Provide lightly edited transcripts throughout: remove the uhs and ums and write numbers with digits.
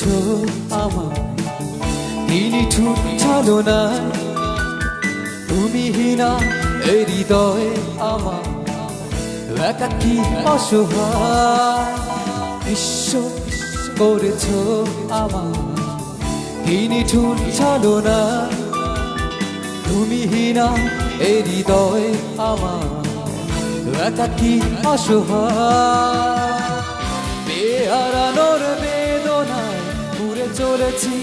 করেছো আমার নিঠুর ছলনা তুমি হীনা এই হৃদয়ে আমার একাকী অসহায় বিশ্ব করেছো আমার নিঠুর ছলনা তুমি হীনা এই হৃদয়ে আমার একাকী অসহায় বেহারানোর বেদনায় পুরে চলেছি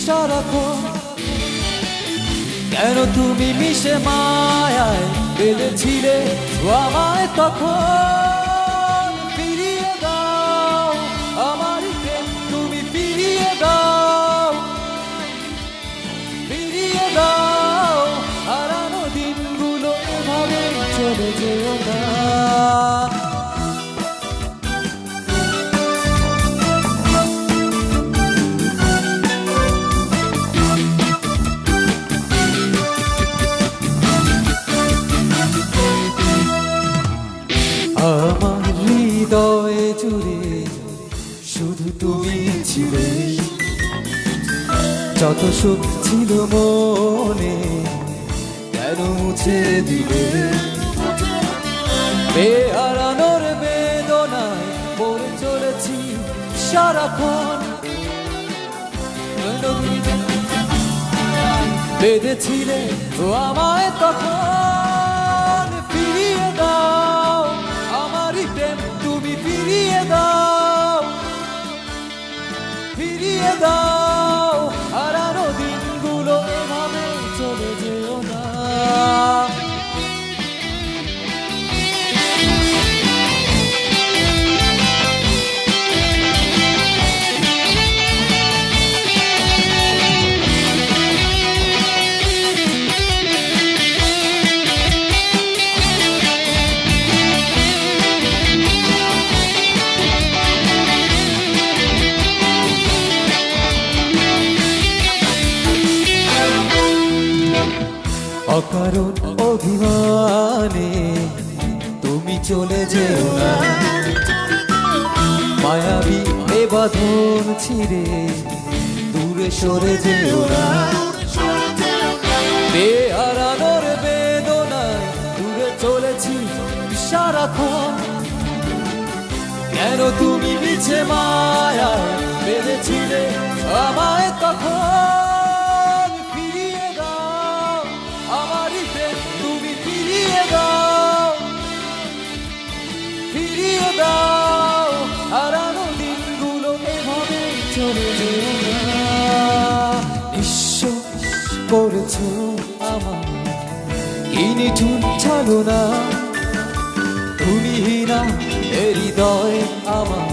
সারাক্ষণ কেন তুমি মিশে মায়ায় বেঁধেছিলে আমায় তখন ফিরিয়ে দাও আমার প্রেম তুমি ফিরিয়ে দাও হারানো দিনগুলো এভাবে চলে যেও না আমার হৃদয়ে জুড়ে শুধু তুমি ছিলে যত সুখ ছিল মনে কেন মুছে দিলে বেহারানোর বেদনায় পড়ে চলেছি সারাক্ষণ বেঁধেছিলে আমায় তখন ফিরিয়ে দাও আমারই প্রেম তুমি ফিরিয়ে দাও হারানো দিনগুলো এভাবে চলে যেও না অকারণ অভিমানে তুমি চলে যেও না মায়াবী এ বাঁধন ছিঁড়ে দূরে সরে যেও না বেহারানোর বেদনায় দূরে চলেছি সারাক্ষণ কেন তুমি মিছে মায়ায় বেঁধেছিলে আমায় তখন ফিরিয়ে দাও হারানো দিনগুলো এভাবে চলে যেও না নিঃস্ব করেছো আমার কি নিঠুর ছলনা তুমি হীনা এই হৃদয় আমার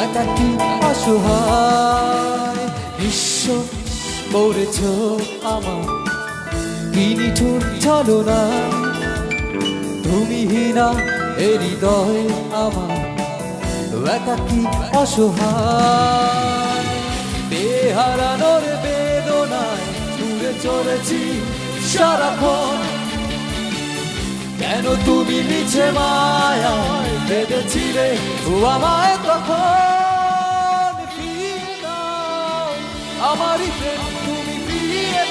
একাকী অসহায় নিঃস্ব করেছো আমার কি নিঠুর ছলনা তুমি হীনা এই হৃদয় আমার একাকী অসহায় বেহারানোর বেদনায় দূরে চলেছি সারাক্ষণ কেন তুমি মিছে মায়ায় বেঁধেছিলে আমায় তখন ফিরিয়ে দাও আমারই প্রেম তুমি ফিরিয়ে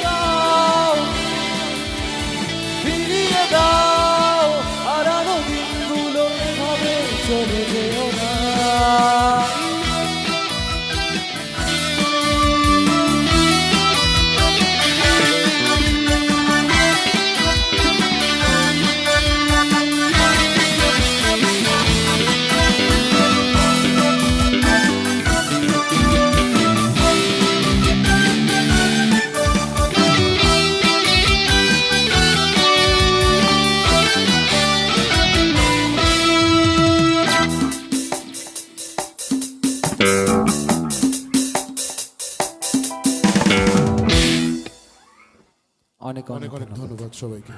দাও হারানো দিনগুলো এভাবে চলে যেও না অনেক অনেক ধন্যবাদ সবাইকে।